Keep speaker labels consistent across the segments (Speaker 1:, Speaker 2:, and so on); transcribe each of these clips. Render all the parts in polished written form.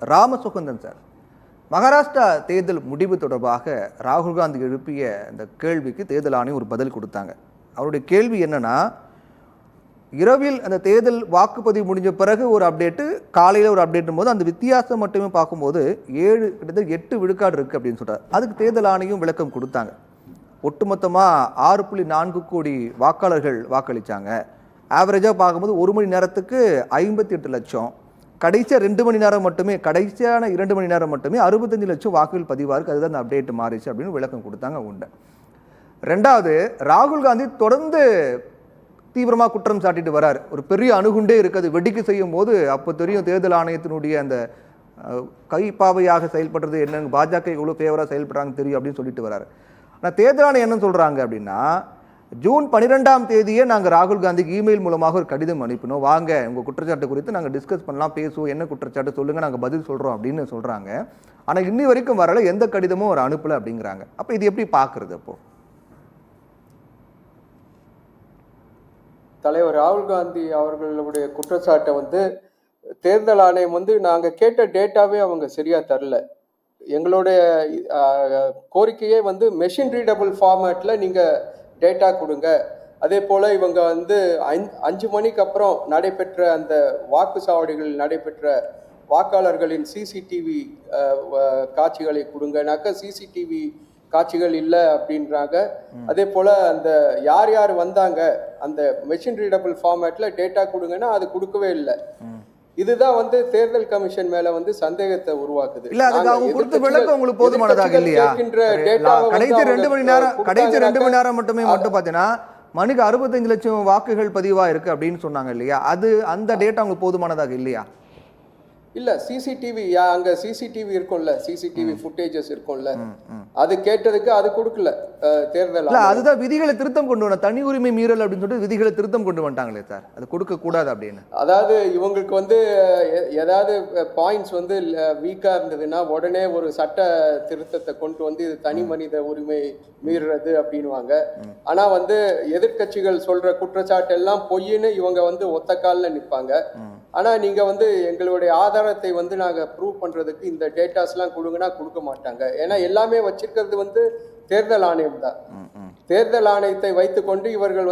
Speaker 1: Ramasugandhan sir, Maharashtra தேர்தல் முடிவு தொடர்பாக ராகுல் காந்தி எழுப்பிய அந்த கேள்விக்கு தேர்தல் ஆணையம் ஒரு பதில் கொடுத்தாங்க. அவருடைய கேள்வி என்னன்னா, இரவில் அந்த தேர்தல் வாக்குப்பதிவு முடிஞ்ச பிறகு ஒரு அப்டேட்டு, காலையில் ஒரு அப்டேட்டும் போது அந்த வித்தியாசம் மட்டுமே பார்க்கும்போது கிட்டத்தட்ட 8 விழுக்காடு இருக்குது அப்படின்னு சொல்கிறார். அதுக்கு தேர்தல் ஆணையம் விளக்கம் கொடுத்தாங்க. ஒட்டுமொத்தமாக 6.4 கோடி வாக்காளர்கள் வாக்களித்தாங்க. ஆவரேஜாக பார்க்கும்போது 1 மணி நேரத்துக்கு 58 லட்சம், கடைசியாக 2 மணி நேரம் மட்டுமே, கடைசியான 2 மணி நேரம் மட்டுமே 65 லட்சம் வாக்குகள் பதிவாக இருக்குது. அதுதான் அந்த அப்டேட் மாறிச்சு அப்படின்னு விளக்கம் கொடுத்தாங்க. உண்டு. ரெண்டாவது, ராகுல் காந்தி தொடர்ந்து தீவிரமாக குற்றம் சாட்டிட்டு வரார். ஒரு பெரிய அணுகுண்டே இருக்குது, வெடிக்க செய்யும் போது அப்போ தெரியும் தேர்தல் ஆணையத்தினுடைய அந்த கைப்பாவையாக செயல்படுறது என்னன்னு, பாஜக இவ்வளோ ஃபேவராக செயல்படுறாங்கன்னு தெரியும் அப்படின்னு சொல்லிட்டு வராரு. ஆனால் தேர்தல் ஆணையம் என்ன சொல்கிறாங்க அப்படின்னா, ஜூன் 12ஆம் தேதியே நாங்கள் ராகுல் காந்திக்கு இமெயில் மூலமாக ஒரு கடிதம் அனுப்பினோம், வாங்க உங்கள் குற்றச்சாட்டு குறித்து நாங்கள் டிஸ்கஸ் பண்ணலாம், பேசுவோம், என்ன குற்றச்சாட்டு சொல்லுங்கள், நாங்கள் பதில் சொல்கிறோம் அப்படின்னு சொல்கிறாங்க. ஆனால் இன்னி வரைக்கும் வரல, எந்த கடிதமும் ஒரு அனுப்பலை அப்படிங்கிறாங்க. அப்போ இது எப்படி பார்க்குறது? அப்போது
Speaker 2: தலைவர் ராகுல் காந்தி அவர்களுடைய குற்றச்சாட்டை தேர்தல் ஆணையம் நாங்கள் கேட்ட டேட்டாவே அவங்க சரியா தரல. எங்களுடைய கோரிக்கையே மெஷின் ரீடபிள் ஃபார்மேட்டில் நீங்கள் டேட்டா கொடுங்க. அதே போல் இவங்க 5 மணிக்கு அப்புறம் நடைபெற்ற அந்த வாக்குச்சாவடிகள் நடைபெற்ற வாக்காளர்களின் சிசிடிவி காட்சிகளை கொடுங்கனாக்க சிசிடிவி காட்சிகள் இல்லை அப்படின்றாங்க. அதே போல் அந்த யார் யார் வந்தாங்க அந்த மெஷின் ரீடபிள் ஃபார்மேட்டில் டேட்டா கொடுங்கன்னா அது கொடுக்கவே இல்லை. இதுதான் தேர்தல் கமிஷன் மேல சந்தேகத்தை உருவாக்குது.
Speaker 1: இல்ல, அதுக்கு அவங்க கொடுத்த விளக்கம் உங்களுக்கு போதுமானதாக இல்லையா? கடைசி 2 மணி நேரம் மட்டுமே பாத்தீங்கன்னா மணிக்கு 65 லட்சம் வாக்குகள் பதிவா இருக்கு அப்படின்னு சொன்னாங்க இல்லையா? அது அந்த டேட்டா உங்களுக்கு போதுமானதாக இல்லையா?
Speaker 2: இல்ல, சிசிடிவி அங்க சிசிடிவி இருக்கும்ல, சிசிடிவி ஃபுட்டேஜஸ் இருக்கும்ல, அது கேட்டதுக்கு அது கொடுக்கல தேர்தல்.
Speaker 1: அதுதான் விதிகளை திருத்தம் கொண்டு வர, தனி உரிமை மீறல் அப்படின்னு சொல்லிட்டு விதிகளை திருத்தம் கொண்டு வந்துட்டாங்களே சார், அது கொடுக்க கூடாது அப்படின்னு.
Speaker 2: அதாவது இவங்களுக்கு ஏதாவது பாயிண்ட்ஸ் வீக்கா இருந்ததுன்னா உடனே ஒரு சட்ட திருத்தத்தை கொண்டு இது தனி மனித உரிமை மீறுறது அப்படின்வாங்க. ஆனா எதிர்கட்சிகள் சொல்ற குற்றச்சாட்டு எல்லாம் பொய்ன்னு இவங்க ஒத்த காலில் நிற்பாங்க. ஆனா நீங்க எங்களுடைய ஆதாரத்தை நாங்க ப்ரூவ் பண்றதுக்கு இந்த டேட்டாஸ் எல்லாம் கொடுங்கன்னா கொடுக்க மாட்டாங்க. ஏன்னா எல்லாமே வச்சிருக்கிறது தேர்தல் ஆணையம் தான். தேர்தல் ஆணையத்தை வைத்துக்கொண்டு இவர்கள்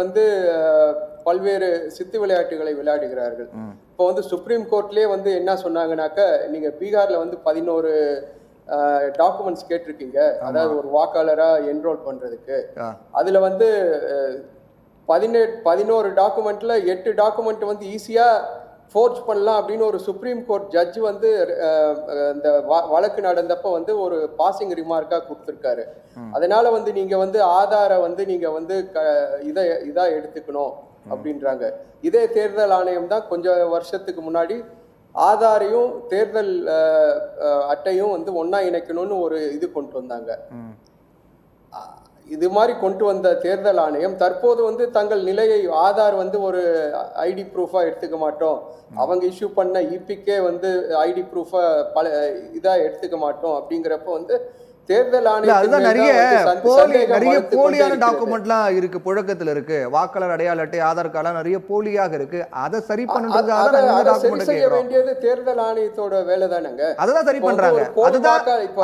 Speaker 2: பல்வேறு சித்து விளையாட்டுகளை விளையாடுகிறார்கள். இப்போ சுப்ரீம் கோர்ட்லயே என்ன சொன்னாங்கன்னாக்க, நீங்க பீகார்ல 11 டாக்குமெண்ட்ஸ் கேட்டிருக்கீங்க, அதாவது ஒரு வாக்காளரா என்ரோல் பண்றதுக்கு. அதுல 11 டாக்குமெண்ட்ல 8 டாக்குமெண்ட் ஈஸியா ஃபோர்ஜ் பண்ணலாம் அப்படின்னு ஒரு சுப்ரீம் கோர்ட் ஜட்ஜ் இந்த வழக்கு நடந்தப்ப ஒரு பாசிங் ரிமார்க்கா கொடுத்துருக்காரு. அதனால நீங்க ஆதார நீங்க இதா எடுத்துக்கணும் அப்படின்றாங்க. இதே தேர்தல் ஆணையம் தான் கொஞ்சம் வருஷத்துக்கு முன்னாடி ஆதாரையும் தேர்தல் அட்டையும் ஒன்னா இணைக்கணும்னு ஒரு இது கொண்டு வந்தாங்க. இது மாதிரி கொண்டு வந்த தேர்தல் ஆணையம் தற்போது தங்கள் நிலையை ஆதார் ஒரு ஐடி ப்ரூஃபா எடுத்துக்க மாட்டோம், அவங்க இஷ்யூ பண்ண இபிக்கே ஐடி ப்ரூஃபா இதா எடுத்துக்க மாட்டோம் அப்படிங்கிறப்ப தேர்தல் ஆணையம்
Speaker 1: நிறைய போலியான டாக்குமெண்ட்லாம் இருக்கு, புழக்கத்துல இருக்கு. வாக்காளர் அடையாள அட்டை, ஆதார் கார்டு நிறைய போலியாக இருக்கு. அதை சரி
Speaker 2: பண்ணுறது செய்ய வேண்டியது தேர்தல் ஆணையத்தோட வேலை தானங்க.
Speaker 1: அதான் சரி பண்றாங்க.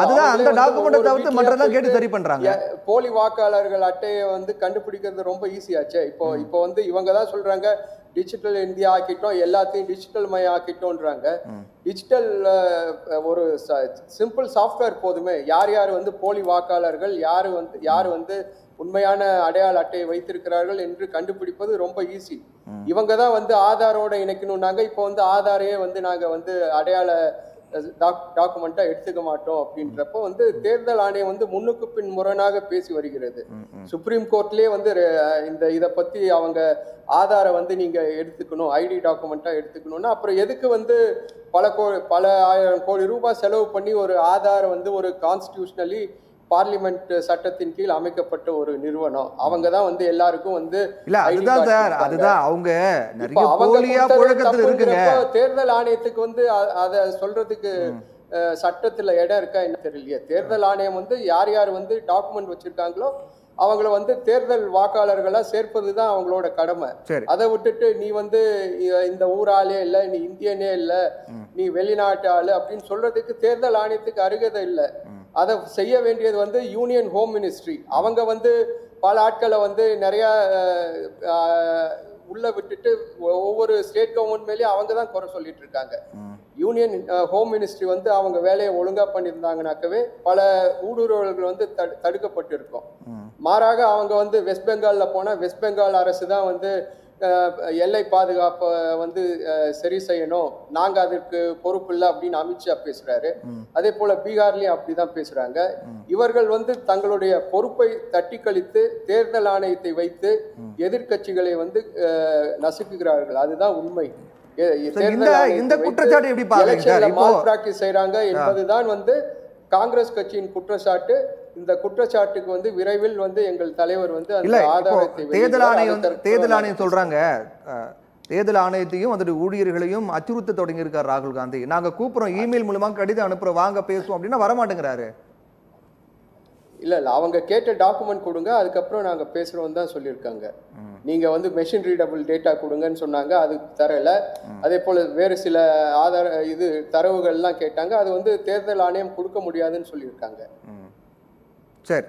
Speaker 1: அதுதான் அந்த டாக்குமெண்ட் தவிர்த்து மற்றதெல்லாம் கேட்டு சரி பண்றாங்க.
Speaker 2: போலி வாக்காளர்கள் அட்டையை கண்டுபிடிக்கிறது ரொம்ப ஈஸியாச்சு. இப்போ இவங்க தான் சொல்றாங்க டிஜிட்டல் இந்தியா ஆக்கிட்டோம், எல்லாத்தையும் டிஜிட்டல் மயம் ஆக்கிட்டோன்றாங்க. டிஜிட்டல் ஒரு சிம்பிள் சாஃப்ட்வேர் போதுமே. யார் யார் போலி வாக்காளர்கள், யார் உண்மையான அடையாள அட்டையை வைத்திருக்கிறார்கள் என்று கண்டுபிடிப்பது ரொம்ப ஈஸி. இவங்க தான் ஆதாரோட இணைக்கணும்னாங்க. இப்போ ஆதாரையே நாங்க அடையாள டாக்குமெண்டா எடுத்துக்க மாட்டோம் அப்படின்றப்போ தேர்தல் ஆணையம் முன்னுக்கு பின் முரணாக பேசி வருகிறது. சுப்ரீம் கோர்ட்லயே இதை பத்தி அவங்க ஆதார நீங்க எடுத்துக்கணும், ஐடி டாக்குமெண்டா எடுத்துக்கணும்னா அப்புறம் எதுக்கு பல ஆயிரம் கோடி ரூபாய் செலவு பண்ணி ஒரு ஆதார ஒரு கான்ஸ்டிடியூஷனலி பார்லிமெண்ட் சட்டத்தின் கீழ் அமைக்கப்பட்ட ஒரு நிறுவனம். அவங்க தான் எல்லாருக்கும்
Speaker 1: இல்ல, அதுதான் சார், அதுதான் அவங்க நிறைய போலியா புழக்கத்துல இருக்குங்க.
Speaker 2: தேர்தல் ஆணையத்துக்கு அத சொல்றதுக்கு சட்டத்துல இடம் இருக்கா என்ன தெரியலையே. தேர்தல் ஆணையம் யார் யார் டாக்குமெண்ட் வச்சிருக்காங்களோ அவங்கள வந்து தேர்தல் வாக்காளர்களா சேர்ப்பது தான் அவங்களோட கடமை.
Speaker 1: சரி.
Speaker 2: அதை விட்டுட்டு நீ வந்து இந்த ஊர் ஆளே இல்லை, நீ இந்தியனே இல்லை, நீ வெளிநாட்டு ஆளு அப்படின்னு சொல்றதுக்கு தேர்தல் ஆணையத்துக்கு அருகதை இல்லை. அதை செய்ய வேண்டியது வந்து யூனியன் ஹோம் மினிஸ்ட்ரி. அவங்க வந்து பல ஆட்களை வந்து நிறைய உள்ள விட்டுட்டு ஒவ்வொரு ஸ்டேட் கவர்மெண்ட் மேலேயும் அவங்க தான் குறை சொல்லிட்டு இருக்காங்க. யூனியன் ஹோம் மினிஸ்ட்ரி வந்து அவங்க வேலையை ஒழுங்கா பண்ணியிருந்தாங்கனாக்கவே பல ஊடுருவல்கள் வந்து தடுக்கப்பட்டு இருக்கும். மாறாக அவங்க வந்து வெஸ்ட் பெங்கால்ல போனால் வெஸ்ட் பெங்கால் அரசு தான் வந்து எல்லை பாதுகாப்பை வந்து சரி செய்யணும், நாங்க அதற்கு பொறுப்பு இல்லை அப்படின்னு அமித்ஷா பேசுறாரு. அதே போல பீகார்லயும் அப்படிதான் பேசுறாங்க. இவர்கள் வந்து தங்களுடைய பொறுப்பை தட்டி கழித்து தேர்தல் ஆணையத்தை வைத்து எதிர்கட்சிகளை வந்து நசுக்குகிறார்கள். அதுதான் உண்மை.
Speaker 1: இந்த குற்றச்சாட்டு எப்படி பாக்குறீங்க?
Speaker 2: செய்யறாங்க என்பதுதான் வந்து காங்கிரஸ் கட்சியின் குற்றச்சாட்டு. இந்த குற்றச்சாட்டுக்கு வந்து விரைவில் வந்து எங்கள் தலைவர் வந்து அந்த ஆதாரத்தை
Speaker 1: தேர்தல் ஆணையம் சொல்றாங்க, தேர்தல் ஆணையத்தையும் அதோட ஊழியர்களையும் அச்சுறுத்த தொடங்கி இருக்கார் ராகுல் காந்தி. நாங்க கூப்பிடுறோம், இமெயில் மூலமா கடிதம் அனுப்புறோம், வாங்க பேசுவோம் அப்படின்னா வரமாட்டேங்கிறாரு.
Speaker 2: இல்ல அவங்க கேட்ட டாக்குமெண்ட் கொடுங்க, அதுக்கப்புறம் நாங்க பேசுறோம் தான் சொல்லியிருக்காங்க. நீங்க வந்து மெஷின் ரீடபிள் டேட்டா கொடுங்கன்னு சொன்னாங்க, அது தரல. அதே போல வேறு சில தரவுகள்லாம் கேட்டாங்க, அது வந்து தேர்தல் ஆணையம் கொடுக்க முடியாதுன்னு சொல்லியிருக்காங்க.
Speaker 1: சரி.